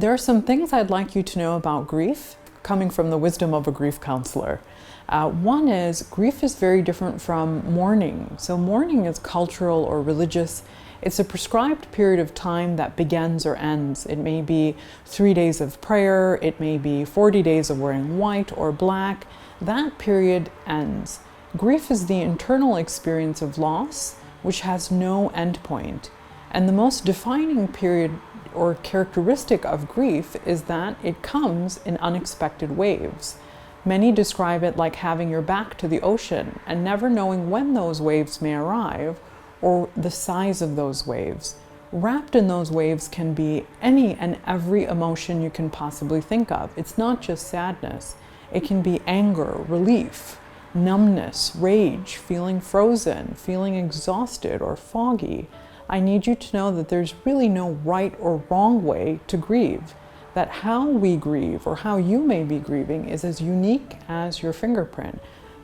There are some things I'd like you to know about grief, coming from the wisdom of a grief counselor. One is, grief is very different from mourning. So mourning is cultural or religious. It's a prescribed period of time that begins or ends. It may be 3 days of prayer, it may be 40 days of wearing white or black. That period ends. Grief is the internal experience of loss, which has no endpoint. And the most defining period or characteristic of grief is that it comes in unexpected waves. Many describe it like having your back to the ocean and never knowing when those waves may arrive or the size of those waves. Wrapped in those waves can be any and every emotion you can possibly think of. It's not just sadness. It can be anger, relief, numbness, rage, feeling frozen, feeling exhausted or foggy. I need you to know that there's really no right or wrong way to grieve. That how we grieve or how you may be grieving is as unique as your fingerprint.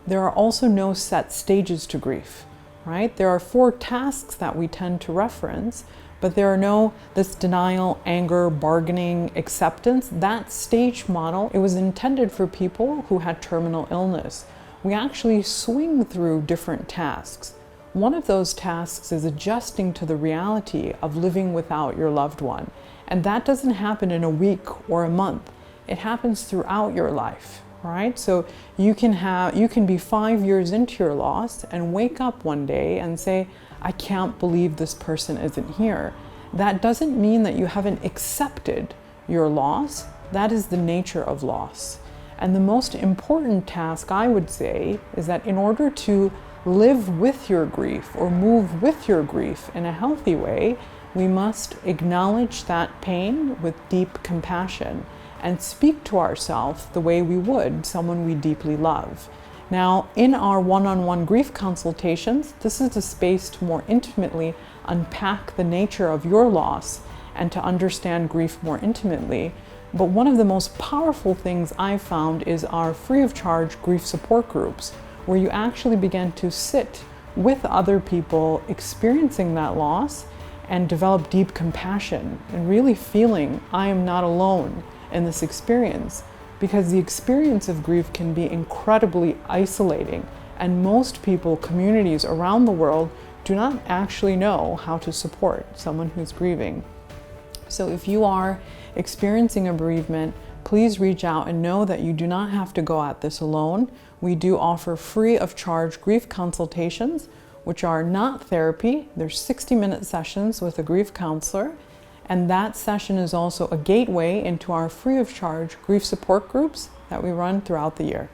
There are also no set stages to grief, right? There are 4 tasks that we tend to reference, but there are no this denial, anger, bargaining, acceptance. That stage model, it was intended for people who had terminal illness. We actually swing through different tasks. One of those tasks is adjusting to the reality of living without your loved one. And that doesn't happen in a week or a month. It happens throughout your life, right? So you can be 5 years into your loss and wake up one day and say, I can't believe this person isn't here. That doesn't mean that you haven't accepted your loss. That is the nature of loss. And the most important task, I would say, is that in order to live with your grief or move with your grief in a healthy way, we must acknowledge that pain with deep compassion and speak to ourselves the way we would someone we deeply love. Now, in our one-on-one grief consultations, this is a space to more intimately unpack the nature of your loss and to understand grief more intimately. But one of the most powerful things I've found is our free of charge grief support groups, where you actually begin to sit with other people experiencing that loss and develop deep compassion and really feeling I am not alone in this experience, because the experience of grief can be incredibly isolating, and most people, communities around the world, do not actually know how to support someone who's grieving. So if you are experiencing a bereavement, please reach out and know that you do not have to go at this alone. We do offer free of charge grief consultations, which are not therapy. They're 60-minute sessions with a grief counselor. And that session is also a gateway into our free of charge grief support groups that we run throughout the year.